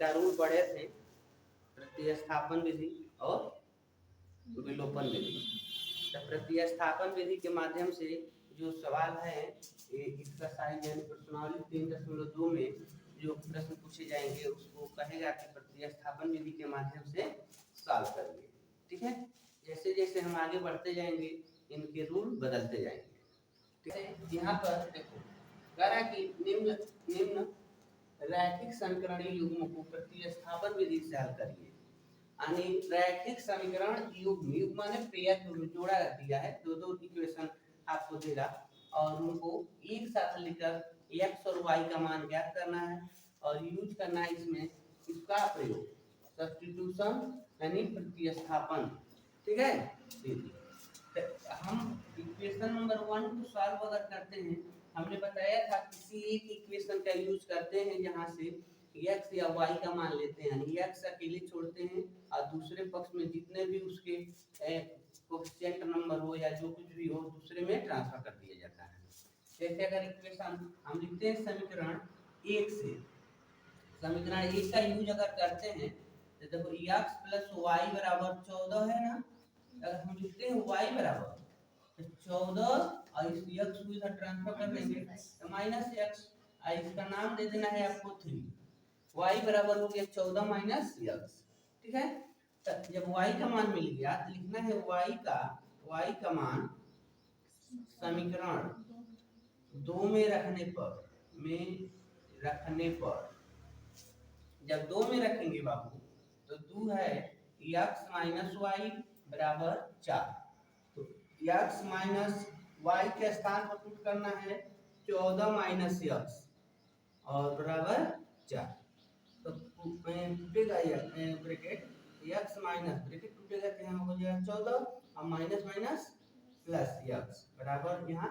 इसका रूल पढ़े थे, प्रतिस्थापन विधि और विलोपन विधि। तो प्रतिस्थापन विधि के माध्यम से जो सवाल है इसका साइज यानी प्रश्नावली 3.2 में जो प्रश्न पूछे जाएंगे उसको कहेगा कि प्रतिस्थापन विधि के माध्यम से सॉल्व करिए। ठीक है, जैसे जैसे हम आगे बढ़ते जाएंगे इनके रूल बदलते जाएंगे। ठीक है, यहाँ पर देखो कह रहा है कि निम्न निम्न रैखिक समीकरणीय युग्म को प्रतिस्थापन विधि से हल करिए। यानी रैखिक समीकरण युग्म माने पेयर जोड़ा दिया है, दो इक्वेशन आपको देगा और उनको एक साथ लिखकर x और y का मान ज्ञात करना है और यूज करना है इसमें इसका प्रयोग सब्स्टिट्यूशन यानी प्रतिस्थापन। ठीक है, तो हम इक्वेशन नंबर 1 को सॉल्व अगर करते हैं, हमने बताया था किसी एक इक्वेशन का यूज करते हैं जहां से x या y का मान लेते हैं, यानी x अकेले छोड़ते हैं और दूसरे पक्ष में जितने भी उसके कोएफिशिएंट नंबर हो या जो कुछ भी हो दूसरे में ट्रांसफर कर दिया जाता है। जैसे अगर इक्वेशन हम लिखते हैं समीकरण 1 से, समीकरण 1 का यूज अगर करते हैं तो देखो x + y = 14 है ना। अगर हम लिखते हैं y बराबर तो 14 और इस x को इधर ट्रांसफर कर देंगे तो -x, इसका नाम दे देना है आपको 3, y बराबर हो गया 14 - x। ठीक है, तो जब y का मान मिल गया तो लिखना है y का मान समीकरण 2 में रखने पर जब 2 में रखेंगे बाबू तो 2 है x - y बराबर 4, तो x - y के स्थान पर पुट करना है 14 - x और बराबर 4। तो टूटेगा ब्रैकेट x माइनस ब्रैकेट टूटेगा तो यहाँ हो जाएगा 14 और माइनस माइनस प्लस x बराबर यहाँ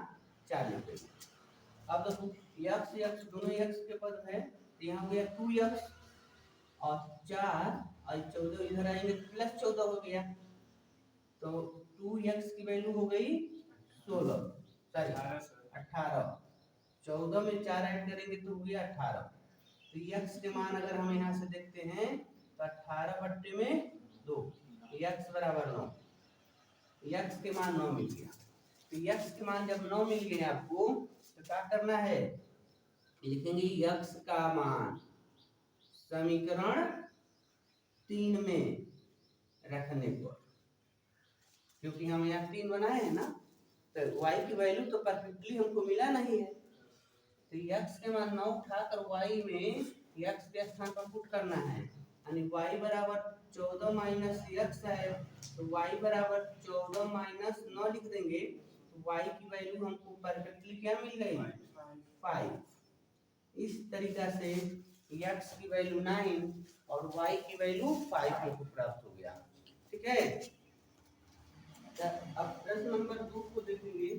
4 लिख देंगे। अब देखो x दोनों x के पद है तो यहाँ हो गया 2x और 4 और 14 इधर आएंगे प्लस 14 हो गया, तो 2x की वैल्यू हो गई 16 सॉरी 18, 14 में 4 ऐड करेंगे तो हो गया 18। तो x के मान अगर हम यहाँ से देखते हैं तो 18/2 x बराबर 9, x के मान 9 मिल गया। तो x के मान जब 9 मिल गए आपको तो क्या करना है, लिखेंगे x का मान समीकरण 3 में रखने पर, क्योंकि हम यहाँ 3 बनाए हैं ना तो y की वैल्यू तो परफेक्टली हमको मिला नहीं है, तो x के मान 9 उठाकर y में x के स्थान पर पुट करना है, यानी y बराबर 14 - x है तो y बराबर 14 - 9 लिख देंगे तो y की वैल्यू हमको परफेक्टली क्या मिल गई 5। इस तरीका से x की वैल्यू 9 और y की वैल्यू 5 हमको प्राप्त हो गया। ठीक है, अब प्रश्न नंबर 2 को देखेंगे।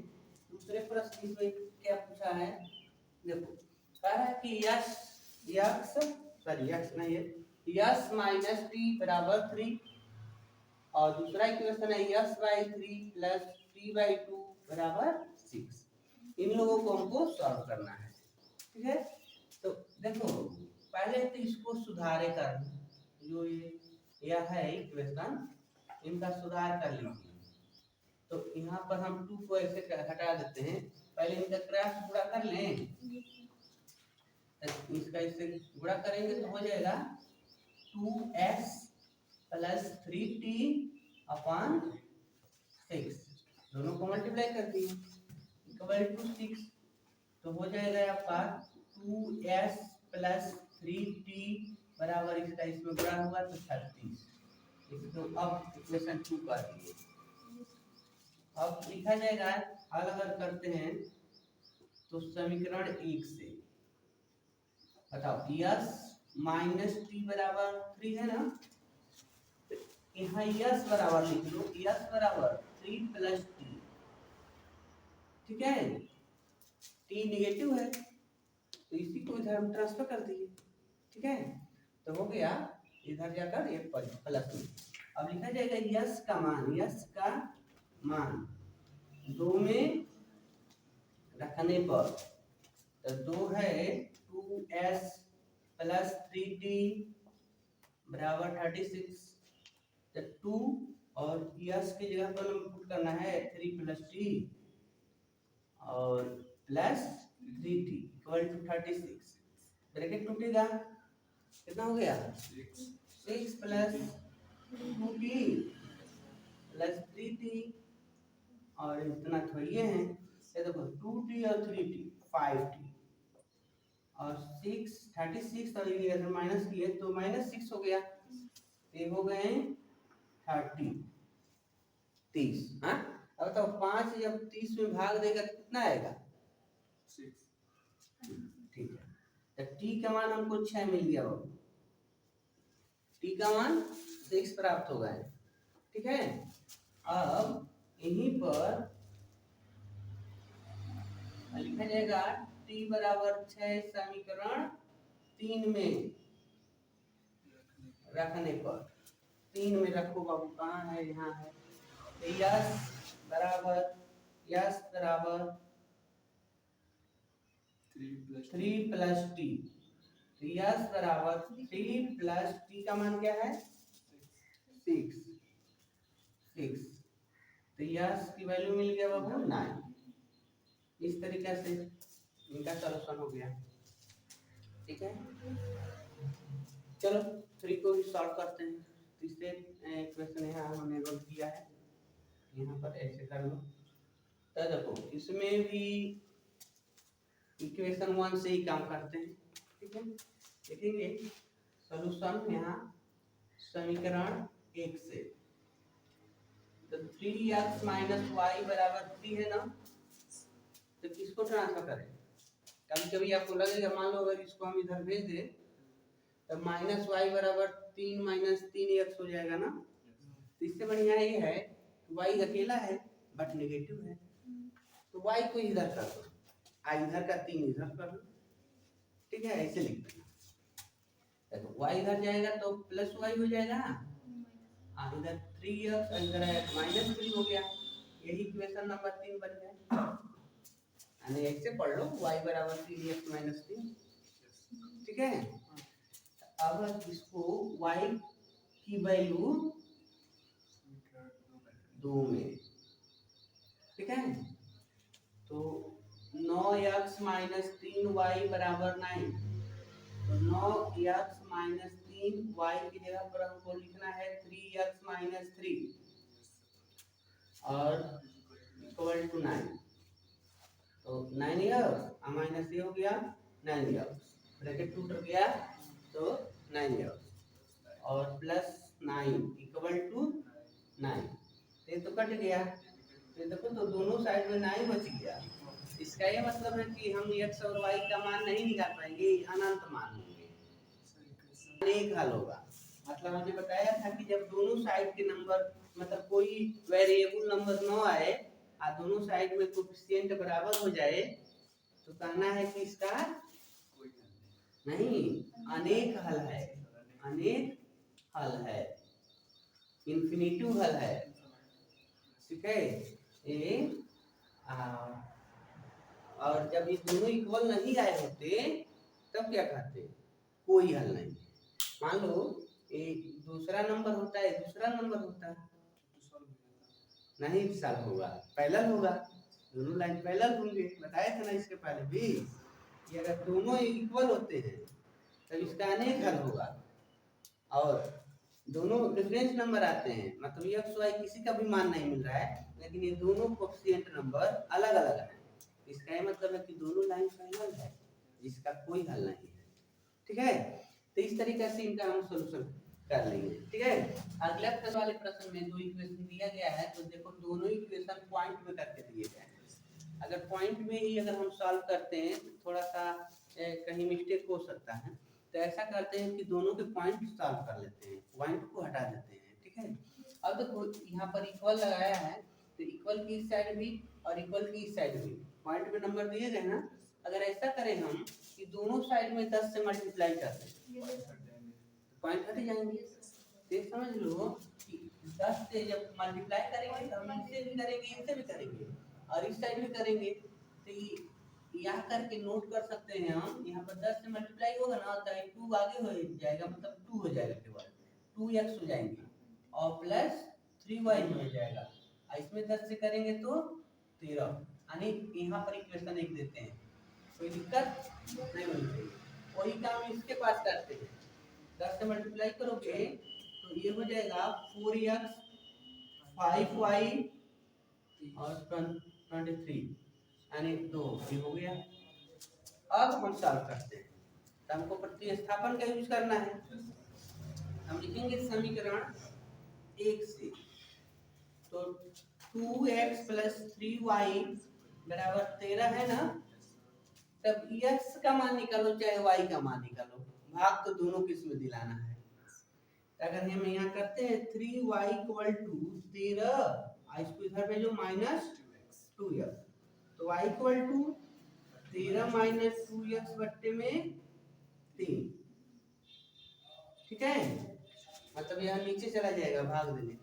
दूसरे प्रश्न में क्या पूछा है, देखो कह रहा है कि x नहीं है s - t = 3 और दूसरा इक्वेशन है s/3 + t/2 = 6। इन लोगों को हमको सॉल्व करना है। ठीक है, तो देखो पहले तो इसको सुधारे कर, जो यह है इक्वेशन इनका सुधार कर लीजिए। तो यहाँ पर हम 2 को ऐसे हटा देते हैं, पहले इनका क्रॉस गुणा कर लें, तो इसका इससे गुणा करेंगे तो हो जाएगा 2x + 3t / 6, दोनों को मल्टीप्लाई कर दिए = 6, तो हो जाएगा आपका 2s + 3t बराबर इसका इसमें गुणा हुआ तो 36। इसको अब इक्वेशन 2 कर दिए। अब लिखा जाएगा हल अगर करते हैं तो समीकरण 1 से बताओ s - t बराबर 3 है ना, तो यहाँ s बराबर लिख लो, s बराबर 3 + t। ठीक है, t नेगेटिव है तो इसी को इधर हम ट्रांसफर कर दिए। ठीक है, तो हो गया इधर जाकर ये प्लस में। अब लिखा जाएगा s का मान 2 में रखने पर, तो 2 है 2s + 3t बराबर 36। तो 2 और यस की जगह पर हम पुट करना है 3 + t और plus 3t equal to 36। Bracket टूटेगा, कितना हो गया 6 + 2t प्लस 3t और इतना थोड़ी है, ये देखो 2t और 3t 5t और 6 36 और ये अगर माइनस किए तो -6 हो गया, ये हो गए 30 30। हाँ अब तो 5 जब 30 में भाग देगा तो कितना आएगा 6। ठीक है, तो t का मान हमको 6 मिल गया बाबू, t का मान 6 प्राप्त हो गए। ठीक है, अब यहीं पर लिखा जाएगा t बराबर 6 समीकरण 3 में रखने पर, 3 में रखो बाबू, कहाँ है, यहाँ है। तो यस बराबर 3 + t, तो यस बराबर 3 + t का मान क्या है 6। तो यस की वैल्यू मिल गया बाबू 9। इस तरीके से इनका सॉल्यूशन हो गया। ठीक है, चलो 3 को भी सॉल्व करते हैं। तीसरे क्वेश्चन यहाँ हमने रोल किया है, यहाँ पर ऐसे कर लो। तो देखो इसमें भी इक्वेशन 1 से ही काम करते हैं। ठीक है, देखेंगे सॉल्यूशन यहाँ समीकरण 1 से। तो 3x - y = 3 है ना, तो किसको ट्रांसफर करें। कभी कभी आपको लगेगा, मान लो अगर इसको हम इधर भेज दें तो -y = 3 - 3x हो जाएगा ना। तो इससे बढ़िया ये है y अकेला है बट नेगेटिव है, तो y को इधर कर दो, इधर का 3 इधर कर लो। ठीक है, ऐसे लिख देना। तो y इधर जाएगा तो +y हो जाएगा, इधर 3x इधर है -3 हो गया। यही इक्वेशन नंबर 3 बन गया। यानी ऐसे पढ़ लो y = 3x - 3। ठीक है, अब इसको y की वैल्यू 2 में। ठीक है, तो 9x - 3y = 9। तो 9x - 3y की जगह पर हमको लिखना है 3x - 3 और इक्वल टू 9। तो 9x माइनस ये हो गया 9x, ब्रैकेट टूट गया तो 9x और +9 इक्वल टू 9। ये तो कट गया, तो देखो तो दोनों साइड में 9 बच गया। इसका ये मतलब है कि हम x और y का मान नहीं निकाल पाएंगे, अनंत मान होंगे, एक हल होगा। मतलब हमने बताया था कि जब दोनों साइड के नंबर मतलब कोई वेरिएबल नंबर न आए और दोनों साइड में कोएफिशिएंट बराबर हो जाए तो कहना है कि इसका नहीं अनेक हल है, अनेक हल है, इन्फिनिटिव हल है। ठीक है, ये और जब ये दोनों इक्वल नहीं आए होते तब क्या कहते, कोई हल नहीं। मान लो ये दूसरा नंबर होता है, दूसरा नंबर होता है, नहीं सॉल्व होगा, पैरेलल होगा, दोनों लाइन पैरेलल होंगे। बताया था ना इसके पहले भी कि अगर दोनों इक्वल होते हैं तब इसका अनेक हल होगा। और दोनों डिफरेंस नंबर आते हैं, मतलब x y किसी का भी मान नहीं मिल रहा है, लेकिन ये दोनों कोएफिशिएंट नंबर अलग अलग है। इसका ये मतलब है कि दोनों लाइन पैरेलल है, जिसका कोई हल नहीं है। ठीक है, तो इस तरीके से इनका हम सॉल्यूशन कर लेंगे। ठीक है, अगले क्वेश्चन वाले प्रश्न में 2 इक्वेशन दिया गया है, तो देखो दोनों इक्वेशन पॉइंट में करके दिए गए हैं। अगर पॉइंट में ही अगर हम सॉल्व करते हैं तो थोड़ा सा कहीं मिस्टेक हो सकता है, तो ऐसा करते हैं कि दोनों के पॉइंट सॉल्व कर लेते हैं, पॉइंट को हटा देते हैं। ठीक है, अब देखो यहाँ पर इक्वल लगाया है, तो इक्वल की इस साइड भी और इक्वल की इस साइड भी पॉइंट में नंबर दिए गए ना। अगर ऐसा करें हम कि दोनों साइड में 10 से मल्टीप्लाई कर दें, पॉइंट हट जाएंगे। तो समझ लो कि 10 से जब मल्टीप्लाई करेंगे तो हम इनसे भी करेंगे, इनसे भी करेंगे और इस साइड भी करेंगे। तो यहाँ करके नोट कर सकते हैं हम, यहाँ पर 10 से मल्टीप्लाई होगा ना तो 2 आगे हो जाएगा, मतलब 2 हो जाएगा केवल। 2x हो जाएंगे और प्लस 3y हो जाएगा। इसमें 10 से करेंगे तो 13, यानी यहाँ पर इक्वेशन 1 देते हैं, कोई दिक्कत नहीं होनी चाहिए। वही काम इसके पास करते हैं, 10 से मल्टीप्लाई करोगे तो ये हो जाएगा 4x 5y और 23 यानी 2 ये हो गया। अब हम सॉल्व करते हैं, तो हमको प्रतिस्थापन का यूज करना है। हम लिखेंगे समीकरण 1 से, तो 2x + 3y बराबर 13 है ना। तब x का मान निकालो चाहे y का मान निकालो, भाग तो दोनों किस में दिलाना है। अगर हम यहाँ करते हैं 3y = 13, इसको इधर भेजो -2x, तो y = 13 - 2x बट्टे में 3, ठीक है। मतलब यहाँ नीचे चला जाएगा भाग देने।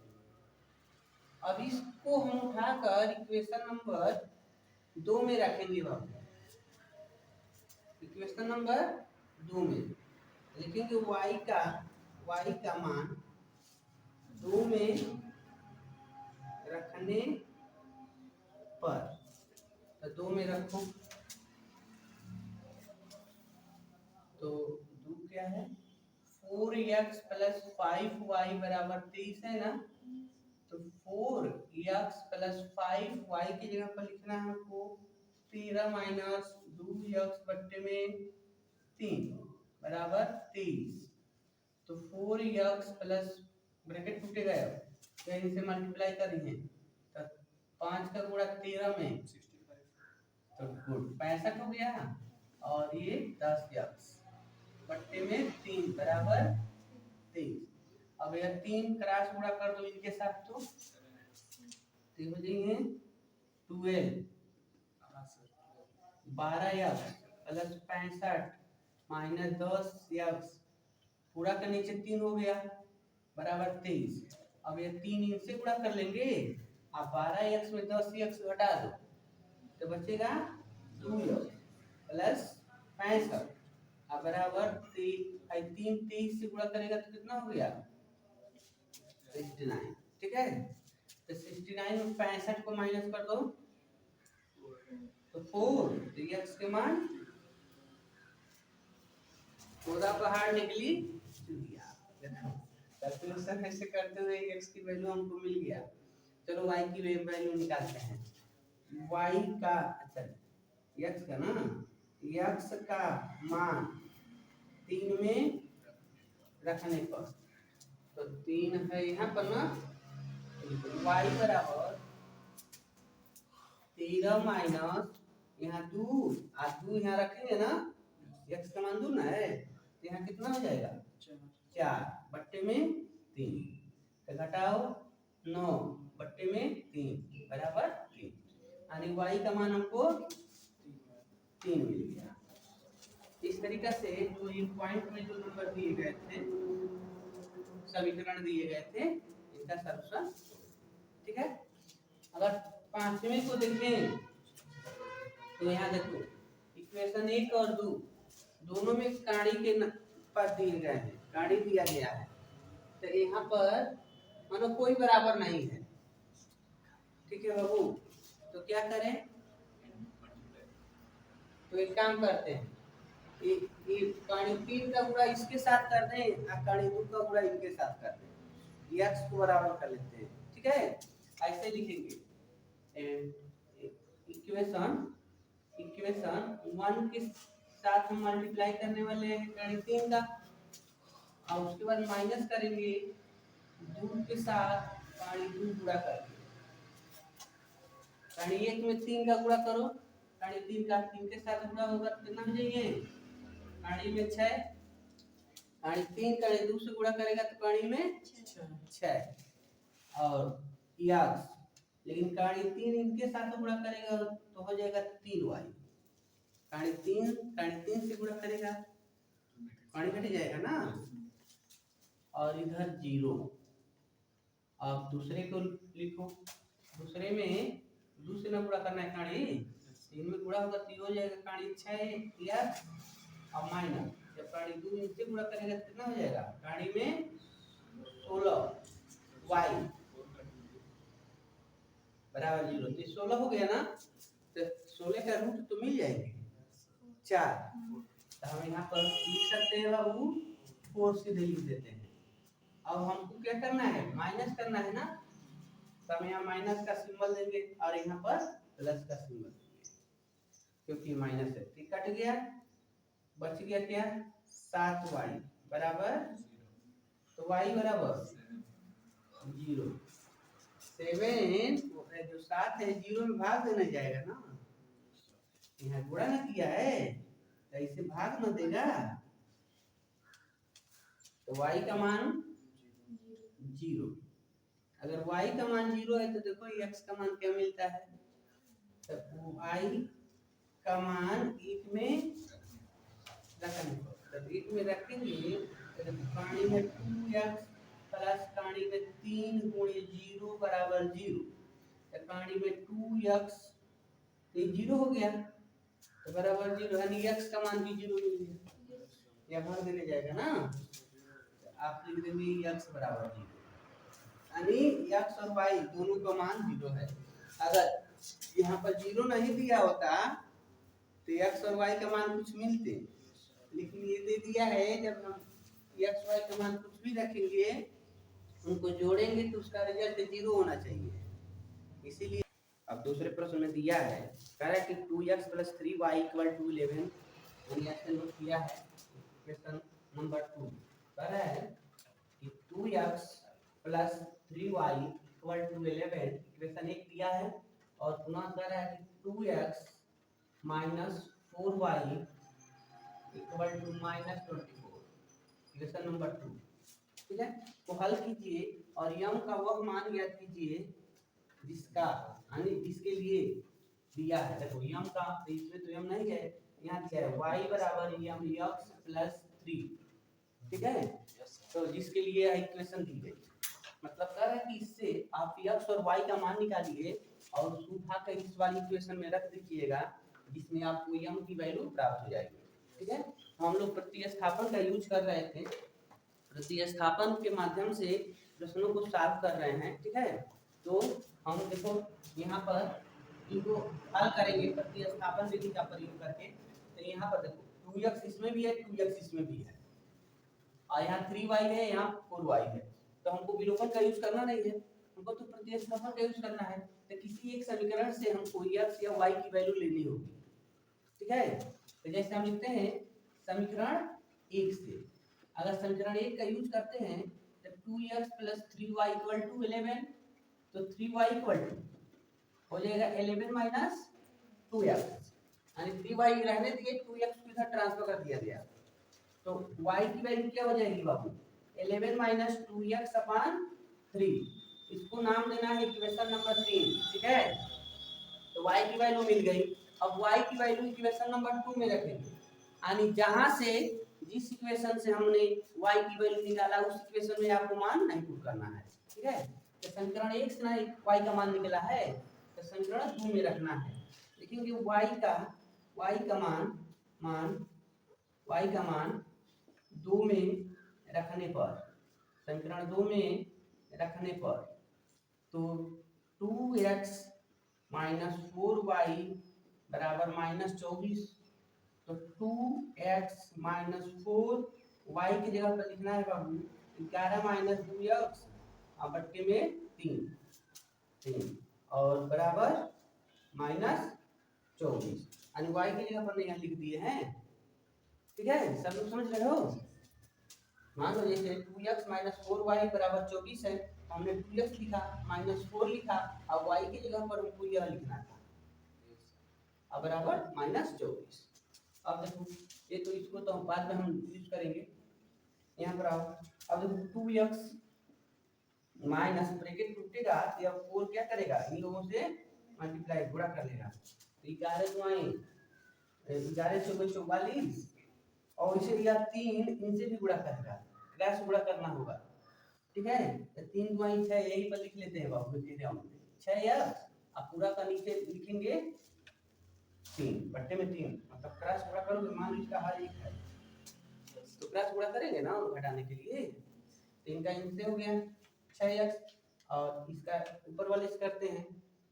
अब इसको हम उठाकर इक्वेशन नंबर 2 में रखेंगे। इक्वेशन नंबर 2 में लिखेंगे y का मान 2 में रखने पर, तो 2 में रखो, तो 2 क्या है 4x + 5y बराबर 23 है ना। तो 4x + 5y की जगह पर लिखना है हमको 13 - 2x बट्टे में 3 बराबर 23। तो 4x प्लस ब्रैकेट टूटेगा, तो इनसे मल्टीप्लाई करेंगे तो 5 का गुणा 13 में 65, तो गुड 65 हो गया। और ये 10x बट्टे में 3 बराबर 23। अब यह 3 क्रॉस गुणा कर दो इनके साथ, तो हो जाएंगे 12 12x प्लस 65 माइनस 10x पूरा का नीचे 3 हो गया बराबर 23। अब ये 3 इनसे गुणा कर लेंगे, अब 12x में 10x घटा दो तो बचेगा 2x प्लस 65 अब बराबर 3 23 से गुणा करेगा तो कितना हो गया 69, ठीक है। तो 69 में 65 को माइनस कर दो तो 4, तो x के मान 14 बाहर निकली, कैलकुलेशन ऐसे करते हुए x की वैल्यू हमको मिल गया। चलो y की वैल्यू निकालते हैं। y का अच्छा x का ना, x का मान 3 में रखने पर, तो 3 है यहाँ पर ना, y बराबर 13 माइनस यहाँ 2 यहाँ रखेंगे ना, x का मान 2 ना है, तो यहाँ कितना हो जाएगा 4 बट्टे में 3, तो घटाओ 9 बट्टे में 3 बराबर 3, यानी y का मान हमको 3 मिल गया। इस तरीका से जो ये पॉइंट में जो नंबर दिए गए थे, समीकरण दिए गए थे, इनका सॉल्यूशन, ठीक है। अगर पांचवें को देखें तो यहाँ देखो इक्वेशन 1 और 2 दोनों में काड़ी के पद दिए गए हैं, काड़ी दिया गया है, तो यहाँ पर मानो कोई बराबर नहीं है, ठीक है बाबू। तो क्या करें, तो एक काम करते हैं, ये काड़ी 3 का गुणा इसके साथ कर दें और काड़ी 2 का गुणा इनके साथ कर दें, x को बराबर कर लेते हैं, ठीक है। ऐसे लिखेंगे इक्वेशन 1 के साथ हम मल्टीप्लाई करने वाले हैं काड़ी 3 का, और उसके बाद माइनस करेंगे 2 के साथ काड़ी 2 गुणा करके, काड़ी 1 में 3 का गुणा करो, काड़ी 3 का 3 के साथ गुणा होगा तो कितना हो जाएंगे, काड़ी में 6, काड़ी 3 काड़ी 2 से गुणा करेगा तो काड़ी में 6 और x, लेकिन काड़ी 3 इनके साथ गुणा करेगा तो हो जाएगा 3y, काड़ी 3 से गुणा करेगा काड़ी घट जाएगा ना, और इधर 0। अब दूसरे को लिखो, दूसरे में 2 से ना गुणा करना है, काड़ी 3 में गुणा होगा तो हो जाएगा काड़ी 6 और माइनस, जब काड़ी 2 इनसे गुणा करेगा तो कितना हो जाएगा, काड़ी में 16 हो गया ना, तो 16 का रूट तो मिल जाएंगे 4, तो हम यहाँ पर लिख सकते हैं बाबू 4 सीधे लिख देते हैं। अब हमको क्या करना है, माइनस करना है ना, तो हम यहाँ माइनस का सिंबल देंगे और यहाँ पर प्लस का सिंबल देंगे, क्योंकि माइनस है। ठीक, कट गया, बच गया क्या 7y बराबर, तो y बराबर 0। 7 जो 7 है 0 में भाग देना जाएगा ना, यहाँ गुणा ना किया है तो इसे भाग न देगा, तो y का मान 0। अगर y का मान 0 है तो देखो x का मान क्या मिलता है, तो y का मान 1 में रखेंगे, जब 1 में रखेंगे तो कहानी में 2x प्लस कहानी में 3 गुणे 0 बराबर 0, तो कहानी में 2x ये 0 हो गया तो बराबर 0, यानी x का मान भी 0 मिल गया, या भाग देने जाएगा ना, तो आप लिख देंगे x बराबर 0, यानी x और y दोनों का मान 0 है। अगर यहाँ पर 0 नहीं दिया होता तो x और y का मान कुछ मिलते, लेकिन ये दे दिया है, जब हम x y का मान कुछ भी रखेंगे उनको जोड़ेंगे तो उसका रिजल्ट 0 होना चाहिए, इसीलिए। अब दूसरे प्रश्न में दिया है, कह रहा है कि 2x + 3y = 11, मैंने ऐसे नोट किया है। क्वेश्चन नंबर 2 कह रहा है कि 2x + 3y = 11, इक्वेशन 1 दिया है, और पुनः कह रहा है कि 2x - 4y = -24, इक्वेशन नंबर 2। ठीक है, तो हल कीजिए और यम का वह मान ज्ञात कीजिए जिसका, यानी जिसके लिए दिया है। देखो यम का, इसमें तो यम नहीं है, यहाँ दिया है y बराबर यम x + 3, ठीक है, तो जिसके लिए इक्वेशन दी गई, मतलब कह रहा है कि इससे आप x और y का मान निकालिए और उसको उठाकर इस वाली इक्वेशन में रख दीजिएगा, जिसमें आपको यम की वैल्यू प्राप्त हो जाएगी। ठीक है, हम लोग प्रतिस्थापन का यूज कर रहे थे, प्रतिस्थापन के माध्यम से प्रश्नों को सॉल्व कर रहे हैं। ठीक है, तो हम देखो यहाँ पर इनको हल करेंगे प्रतिस्थापन विधि का प्रयोग करके, तो यहाँ पर देखो 2x इसमें भी है, 2x इसमें भी है, और यहाँ 3y है, यहाँ 4y है, तो हमको विलोपन का यूज करना नहीं है, हमको तो प्रतिस्थापन का यूज करना है। तो किसी एक समीकरण से हमको x या y की वैल्यू लेनी होगी। ठीक है, तो जैसे हम लिखते हैं समीकरण 1 से, अगर समीकरण 1 का यूज करते हैं तो 2x + 3y = 11, तो 3y हो जाएगा 11 - 2x, यानी 3y रहने दिए, 2x को इधर ट्रांसफर कर दिया गया, तो y की वैल्यू क्या हो जाएगी बाबू, 11 - 2x/3, इसको नाम देना है इक्वेशन नंबर 3। ठीक है, तो y की वैल्यू मिल गई। अब y की वैल्यू इक्वेशन नंबर 2 में रखेंगे, यानी जहां से जिस इक्वेशन से हमने y की वैल्यू निकाला उस इक्वेशन में आपको मान नहीं पुट करना है। ठीक है, तो समीकरण 1 से ना y का मान निकला है, तो समीकरण 2 में रखना है। देखेंगे y का मान 2 में रखने पर, समीकरण 2 में रखने पर, तो 2x - 4y = -24, तो 2x - 4y की जगह पर लिखना है बाबू 11 - 2x और बट्टे में 3 और बराबर -24, यानी y की जगह पर यहाँ लिख दिए हैं। ठीक है, सब लोग समझ रहे हो। मान लो जैसे 2x - 4y = 24 है, हमने 2x लिखा, -4 लिखा, अब y की जगह पर हमको यह लिखना था, अब बराबर -24। अब देखो ये तो, इसको तो बाद में हम यूज करेंगे, यहाँ पर आओ। अब देखो 2x माइनस ब्रैकेट टूटेगा तो अब 4 क्या करेगा, इन लोगों से मल्टीप्लाई गुणा कर लेगा, तो 11 दुआएं 11 से 44, और इसे या 3 इनसे भी गुणा करेगा, क्रॉस गुणा करना होगा। ठीक है, तो 3 दुआएं 6, यही पर लिख लेते हैं बाबू, 6 या अब पूरा का नीचे लिखेंगे 3 बट्टे में 3, मतलब क्रॉस गुणा करोगे, मान लो इसका हर एक है तो क्रॉस गुणा करेंगे ना घटाने के लिए, तो इनका इनसे हो गया 6x, और इसका ऊपर वाले से करते हैं,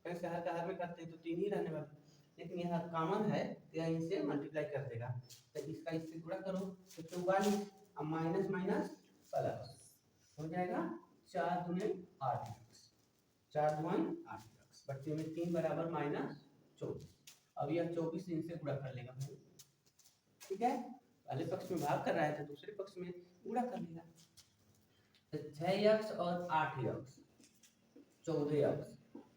ऐसे हर का हर में करते हैं तो 3 ही रहने वाले, लेकिन यहाँ कॉमन है तो यहाँ इसे मल्टीप्लाई कर देगा, तो इसका इससे गुणा करो तो 44, अब माइनस माइनस प्लस हो जाएगा 4 दूनी 8 एक्स, 4 दूनी 8 एक्स बट्टे में 3 बराबर माइनस 24। अब यह 24 इनसे गुणा कर लेगा भाई, ठीक है, पहले पक्ष में भाग कर रहा है तो दूसरे पक्ष में गुणा कर लेगा, तो 6x और 8x 14x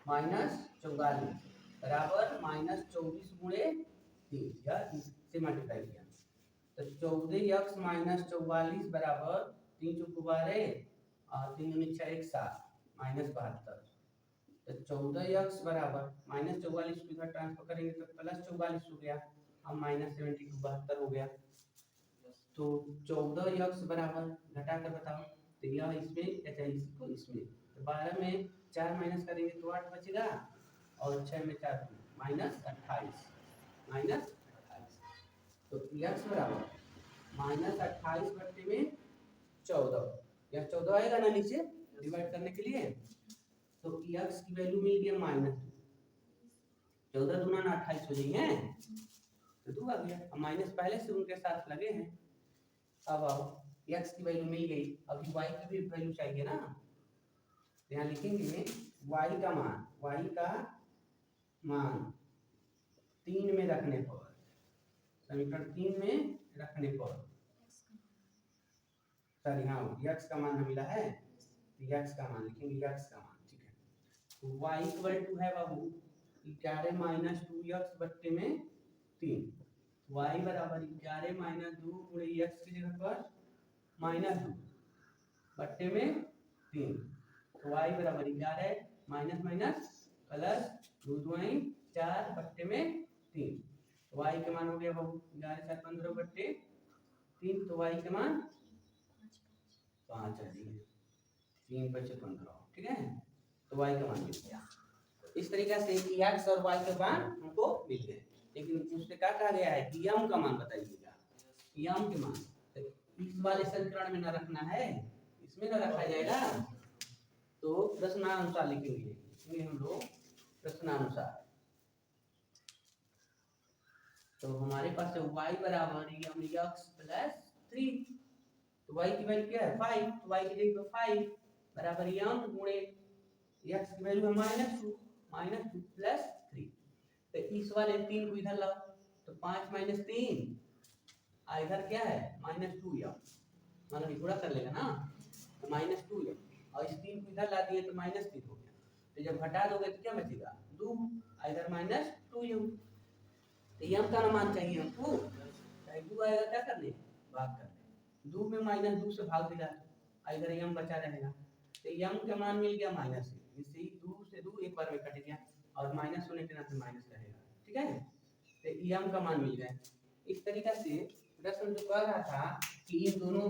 माइनस 44 बराबर माइनस 24 गुणे 3, या इससे मल्टीप्लाई किया तो 14x माइनस 44 बराबर 3 चौको 12 और 3 दूनी 6 1 7 माइनस 72, तो 14x बराबर माइनस 44 को इधर ट्रांसफर करेंगे तो प्लस 44 हो गया, अब माइनस 72 72 हो गया, तो 14x बराबर घटा कर बताओ, तो यह इसमें अच्छा इसको इसमें, तो 12 में 4 माइनस करेंगे तो 8 बचेगा और 6 में 4 माइनस 28 माइनस 28, तो x बराबर माइनस 28 बट्टे में 14, यह 14 आएगा ना नीचे डिवाइड करने के लिए, तो x की वैल्यू मिल गया माइनस 14 दूना 28 हो जाएगी है, तो 2 आ गया, अब माइनस पहले से उनके साथ लगे हैं, अब आओ x की वैल्यू मिल गई, अब y की भी वैल्यू चाहिए ना, तो यहाँ लिखेंगे y का मान 3 में रखने पर, समीकरण 3 में रखने पर, सॉरी हाँ x का मान मिला है, तो x का मान लिखेंगे, x का मान ठीक है, तो y इक्वल टू है बाबू 11 माइनस 2x बट्टे में 3, y बराबर 11 माइनस 2 गुणे x की जगह पर माइनस 2 बट्टे में 3, तो y बराबर 11 माइनस माइनस प्लस 2 दूनी 4 बट्टे में 3, तो y के मान हो गया बाबू 11 4 15 बट्टे 3, तो y के मान 5 आ जाएंगे, 3 5 15, ठीक है, तो y का मान मिल गया। इस तरीके से x और y के मान हमको मिल गए, लेकिन उससे क्या कहा गया है कि m का मान बताइएगा, m के मान तो इस वाले समीकरण में न रखना है, इसमें न रखा जाएगा, तो प्रश्नानुसार लिखेंगे, इसमें हम लोग प्रश्नानुसार, तो हमारे पास है y बराबर x प्लस 3, तो y की वैल्यू क्या है 5, तो y की जगह पर 5 बराबर m गुणे x की वैल्यू है -2 प्लस 3, तो इस वाले 3 को इधर लाओ तो 5 माइनस 3 इधर क्या है -2m, मतलब गुणा कर लेगा ना, तो -2m और इस 3 को इधर ला दिए तो -3 हो गया, तो जब घटा दोगे तो क्या बचेगा 2, इधर -2m, तो m का मान चाहिए हमको, चाहे 2 आएगा क्या करने भाग करने, 2 में -2 से भाग दिला तो इधर m बचा रहेगा, तो m का मान मिल गया -1, इससे 2 से 2 एक बार में कट गया और माइनस होने के नाते माइनस रहेगा, ठीक है, तो m का मान मिल गया। इस तरीका से प्रश्न जो कह रहा था कि इन दोनों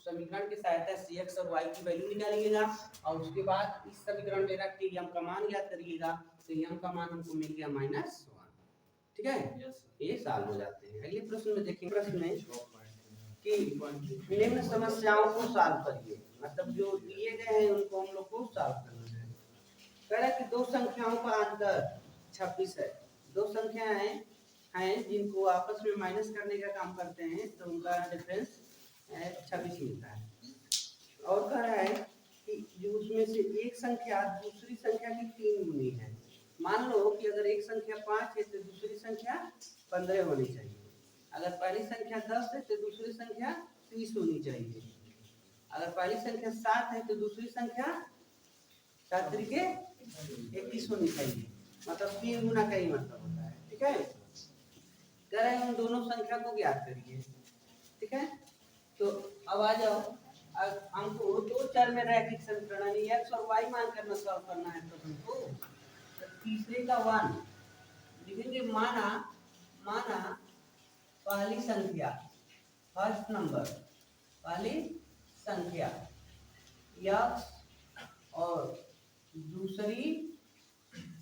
समीकरण की सहायता से x और y की वैल्यू निकालिएगा और उसके बाद इस समीकरण में रख के m का मान ज्ञात करिएगा, तो m का मान हमको मिल गया -1, ठीक है, ये सॉल्व हो जाते हैं। अगले प्रश्न में देखेंगे, प्रश्न में कि निम्न समस्याओं को सॉल्व करिए, मतलब जो दिए गए हैं उनको हम लोग को सॉल्व करना है। कह रहा है कि दो संख्याओं का अंतर 26 है, दो संख्याएं हैं जिनको आपस में माइनस करने का काम करते हैं तो उनका डिफरेंस 26 मिलता है, और कह रहा है कि जो उसमें से एक संख्या दूसरी संख्या की 3 गुनी है, मान लो कि अगर एक संख्या 5 है तो दूसरी संख्या 15 होनी चाहिए, अगर पहली संख्या 10 है तो दूसरी संख्या 30 होनी चाहिए, अगर पहली संख्या 7 है तो दूसरी संख्या 7 तरीके 21 होनी चाहिए, मतलब 3 गुना का ही मतलब होता है, ठीक है, कह रहे हैं उन दोनों संख्या को ज्ञात करिए, ठीक है, तो अब आ जाओ, अब हमको दो चर में रैखिक समीकरण यानी x और y मान करना सॉल्व करना है, तो हमको तीसरे का 1 लिखेंगे, माना पहली संख्या फर्स्ट नंबर पहली संख्या x और दूसरी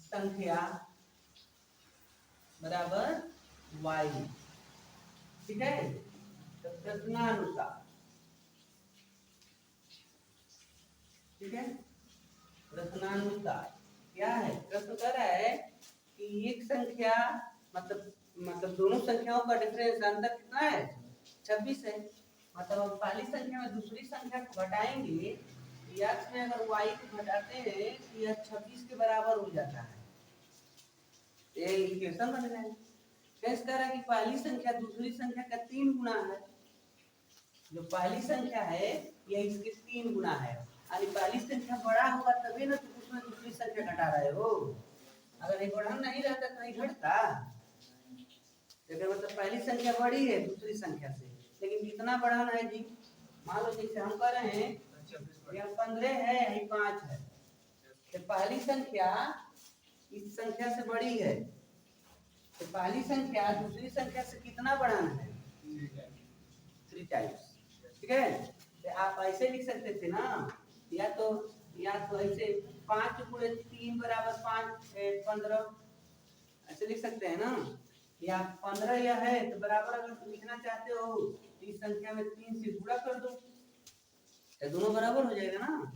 संख्या बराबर y, ठीक है, तो प्रश्नानुसार, ठीक है, प्रश्नानुसार क्या है, प्रश्न कह रहा है कि एक संख्या मतलब दोनों संख्याओं का डिफरेंस अंतर कितना है, 26 है। मतलब हम पहली संख्या में दूसरी संख्या को घटाएंगे, x में अगर y को घटाते हैं तो यह 26 के बराबर हो जाता है। ये इक्वेशन बन रहा है। कैसे कह रहा है कि पहली संख्या दूसरी संख्या का 3 गुना है। जो पहली संख्या है यह इसके 3 गुना है। यानी पहली संख्या बड़ा होगा तभी ना तुम उसमें दूसरी संख्या घटा रहे हो। अगर ये बढ़ा नहीं रहता तो नहीं घटता। अगर मतलब पहली संख्या बड़ी है दूसरी संख्या से, लेकिन कितना बढ़ाना है जी। मान लो जैसे हम कह रहे हैं यह 15 है यही 5 है, तो पहली संख्या इस संख्या से बड़ी है, तो पहली संख्या दूसरी संख्या से कितना बढ़ाना है, 3 टाइम्स। ठीक है, तो आप ऐसे लिख सकते थे ना, या तो ऐसे 5 गुणे 3 बराबर 5 15 ऐसे लिख सकते हैं ना, या 15 यह है तो बराबर अगर लिखना चाहते हो तो इस संख्या में 3 से गुणा कर दो, तो दोनों बराबर हो जाएगा ना।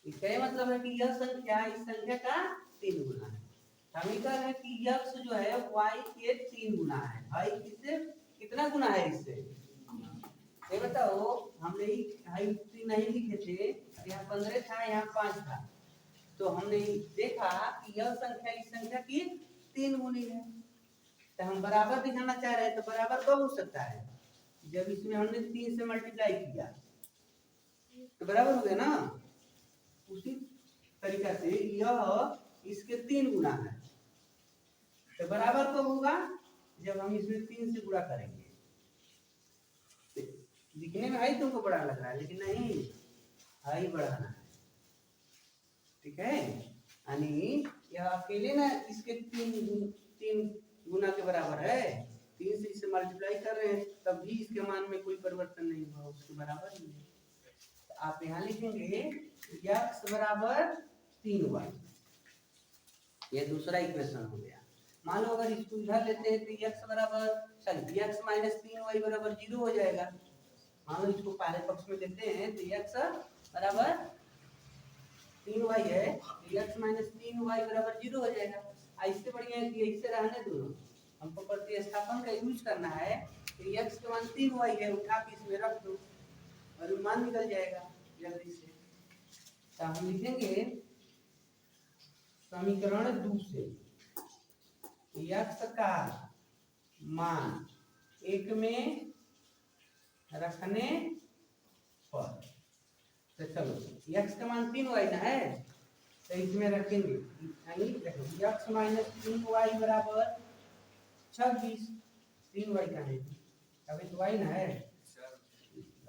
इसका मतलब है कि यह संख्या इस संख्या का 3 गुना है। हम ये कह रहे हैं कि x जो है y के 3 गुना है। y किससे कितना गुना है इससे, ये बताओ। हमने y नहीं लिखे थे, यहाँ 15 था यहाँ 5 था, तो हमने देखा कि यह संख्या इस संख्या की 3 गुनी है। तो हम बराबर दिखाना चाह रहे हैं, तो बराबर कब हो सकता है, जब इसमें हमने 3 से मल्टीप्लाई किया तो बराबर हो गया ना। उसी तरीका से यह इसके 3 गुना है, तो बराबर कब होगा, जब हम इसमें 3 से गुणा करेंगे। दिखने में हाई तुमको बड़ा लग रहा है, लेकिन नहीं, हाई बढ़ाना है। ठीक है, यानी यह अकेले ना इसके 3 गुना के बराबर है। 3 से इसे मल्टीप्लाई कर रहे हैं तब भी इसके मान में कोई परिवर्तन नहीं हुआ, उसके बराबर ही है। तो आप यहाँ लिखेंगे x बराबर 3y, ये दूसरा इक्वेशन हो गया। मान लो अगर इसको इधर लेते हैं तो x बराबर x माइनस 3y बराबर 0 हो जाएगा। मान लो इसको पहले पक्ष में लेते हैं तो x बराबर 3y है, x माइनस 3y बराबर 0 हो जाएगा। इससे बढ़िया है कि इससे रहने दो, हमको प्रतिस्थापन का यूज करना है। तो x का मान 3y है, उठा के इसमें रख दो और मान निकल जाएगा जल्दी से। तो हम लिखेंगे समीकरण 2 से x का मान 1 में रखने पर, तो चलो x का मान 3y ना है, तो इसमें रखेंगे यानी x माइनस 3y बराबर 26। 3y का है अभी तो y ना है,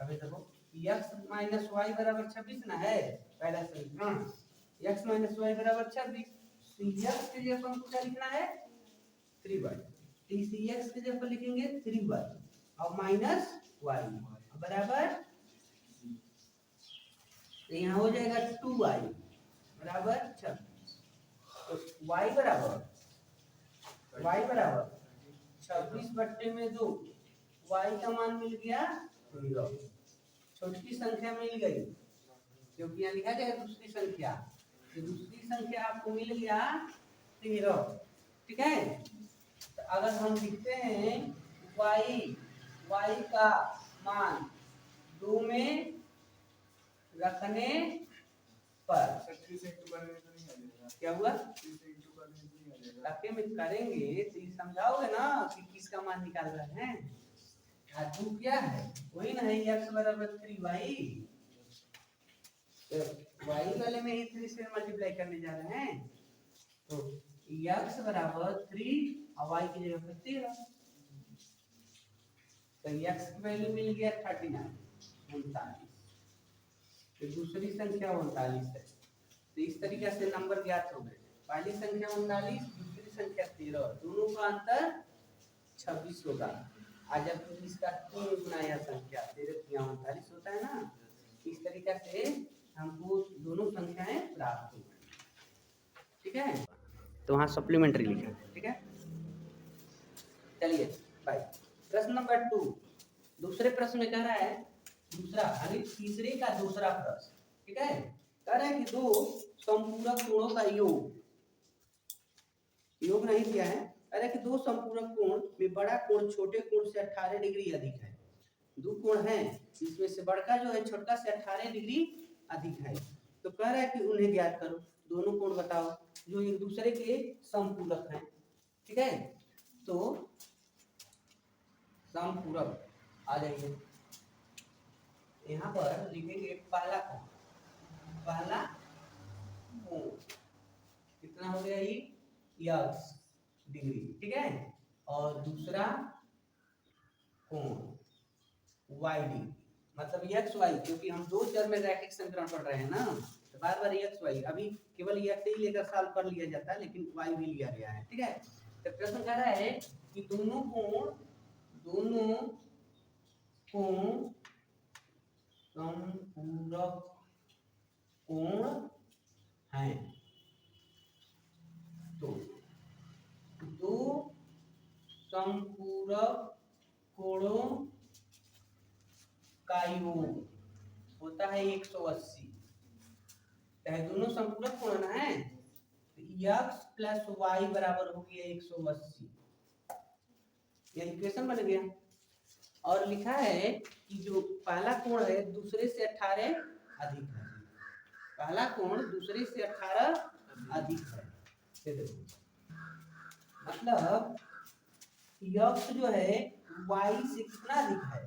अभी देखो x माइनस y बराबर 26 ना है पहला समीकरण। x माइनस y बराबर 26, तो x के जगह हमको क्या लिखना है 3y। तो इसी x के जगह पर लिखेंगे 3y और माइनस y बराबर, तो यहाँ हो जाएगा 2y बराबर 26। तो y बराबर 26 बट्टे में 2, y का मान मिल गया 0। छोटी संख्या मिल गई क्योंकि यहाँ लिखा जाएगा दूसरी संख्या, तो दूसरी संख्या आपको मिल गया 0। ठीक है, तो अगर हम लिखते हैं y का मान 2 में रखने पर, क्या हुआ में करेंगे तो ये समझाओगे ना कि किसका मान निकाल रहे हैं। दो क्या है, वही ना है x बराबर 3y, तो y वाले में ही 3 से मल्टीप्लाई करने जा रहे हैं, तो x बराबर 3 और y की जगह पर 13, तो x की वैल्यू मिल गया 39। तो दूसरी संख्या 39 है। तो इस तरीके से नंबर ज्ञात हो गए। पहली संख्या 39, दूसरी संख्या 13, दोनों का अंतर 26 होगा। आज जब इसका 3 गुना यह संख्या 13 39 होता है ना, इस तरीके से हमको दोनों संख्याएं प्राप्त हो गई। ठीक है, तो वहाँ सप्लीमेंट्री लिखा है। ठीक है, चलिए बाय। प्रश्न नंबर 2, दूसरे प्रश्न में कह रहा है दूसरा यानी तीसरे का दूसरा प्रश्न। ठीक है, कह रहे हैं कि दो समपूरक कोणों का योग नहीं दिया है। कह रहे हैं कि दो समपूरक कोण में बड़ा कोण छोटे कोण से 18 डिग्री अधिक है। दो कोण हैं इसमें से बड़का जो है छोटा से 18 डिग्री अधिक है। तो कह रहा है कि उन्हें ज्ञात करो। दोनों कोण बताओ जो एक दूसरे के समपूरक हैं। ठीक है, तो समपूरक आ जाइए, यहाँ पर लिखेंगे पहला कोण कितना हो गया, ये x डिग्री। ठीक है, और दूसरा कोण y डिग्री, मतलब x y, क्योंकि हम दो चर में रैखिक समीकरण पढ़ रहे हैं ना, तो बार बार x y, अभी केवल x ही लेकर सॉल्व कर लिया जाता है, लेकिन y भी लिया गया है। ठीक है, तो प्रश्न कह रहा है कि दोनों कोण समपूरक कोण हैं। तो दो समपूरक कोणों का योग होता है 180। चाहे दोनों संपूरक कोण है तो x प्लस वाई बराबर हो गया 180। ये इक्वेशन बन गया। और लिखा है कि जो पहला कोण है दूसरे से 18 अधिक है। पहला कोण दूसरे से 18 अधिक है। मतलब x जो है y से कितना अधिक है,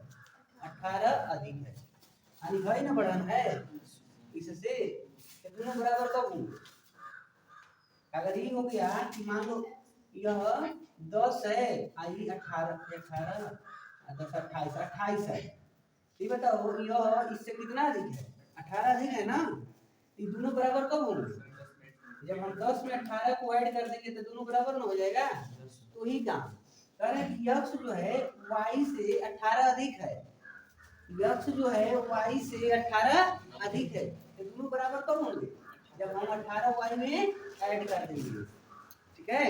18 अधिक है। यानी है ना बढ़ाना है, इससे दोनों बराबर कब होंगे। अगर ये हो गया कि मान लो यह 10 है, आई 18 10 28 है, ये बताओ यह इससे कितना अधिक है, 18 अधिक है ना। ये दोनों बराबर कब होंगे, जब हम 10 में 18 को ऐड कर देंगे तो दोनों बराबर ना हो जाएगा। तो ही काम कह रहे हैं कि x जो है y से 18 अधिक है, x जो है y से 18 अधिक है, तो दोनों बराबर कब होंगे, जब हम 18 y में ऐड कर देंगे। ठीक है,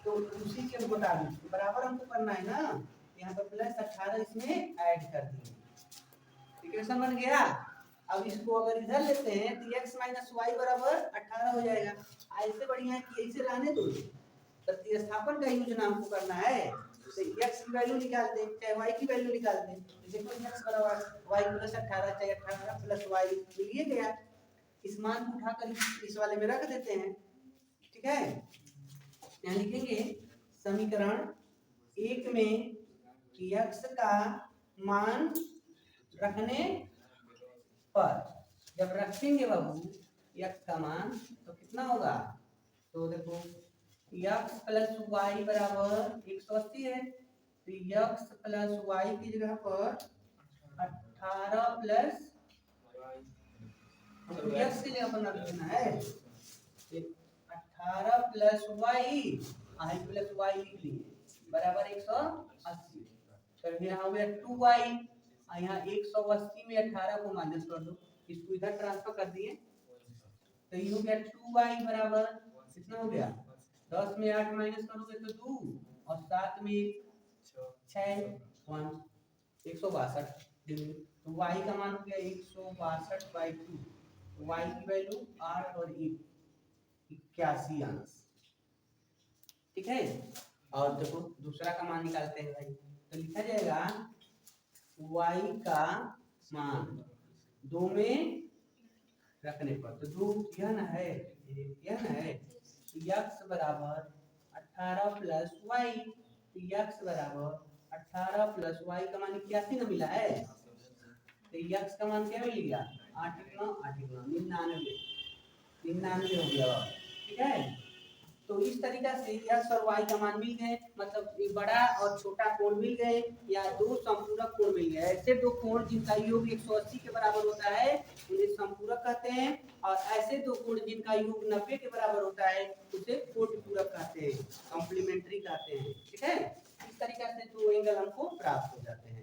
तो उसी के मुताबिक बराबर हमको करना है ना, यहाँ पर प्लस 18 इसमें ऐड कर देंगे। इक्वेशन बन गया। अब इसको अगर इधर लेते हैं तो x माइनस वाई बराबर 18 हो जाएगा। ऐसे बढ़िया है कि ऐसे रहने दो, प्रतिस्थापन का यूज ना हमको करना है, तो x की वैल्यू निकाल दें चाहे y की वैल्यू निकाल दें। देखो x बराबर y प्लस 18 चाहे 18 प्लस y मिलिए गया। इस मान को उठाकर इस वाले में रख देते हैं। ठीक है, यहाँ लिखेंगे समीकरण 1 में x का मान रखने पर, जब रखेंगे बाबू x का मान तो कितना होगा, तो देखो x प्लस वाई बराबर 180 है, तो x प्लस वाई की जगह पर 18 प्लस x की जगह पर रख देना है 18 प्लस वाई, आई प्लस वाई लिख लिए बराबर 180। तो यहाँ हो गया 2y, यहाँ 180 में 18 को माइनस कर दो, इसको इधर ट्रांसफर कर दिए, तो ये हो गया 2y बराबर कितना हो गया, 10 में 8 माइनस करोगे तो 2 और 7 में 6 162 डिग्री। तो y का मान हो गया 162/2, तो y की वैल्यू 8 और 81 अंश। ठीक है, और देखो दूसरा का मान निकालते हैं भाई, तो लिखा जाएगा y का मान 2 में रखने पर, तो 2 यह ना है, x बराबर 18 प्लस वाई, x बराबर 18 प्लस वाई का मान 81 ना मिला है, तो x का मान क्या मिल गया 8 99 हो गया। ठीक है, तो इस तरीका से x और y का मान मिल गए, मतलब एक बड़ा और छोटा कोण मिल गए, या दो संपूरक कोण मिल गए। ऐसे दो कोण जिनका योग 180 के बराबर होता है उन्हें संपूरक कहते हैं, और ऐसे दो कोण जिनका योग 90 के बराबर होता है उसे कोटपूरक कहते हैं, कॉम्प्लीमेंट्री कहते हैं। ठीक है, इस तरीका से दो एंगल हमको प्राप्त हो जाते हैं।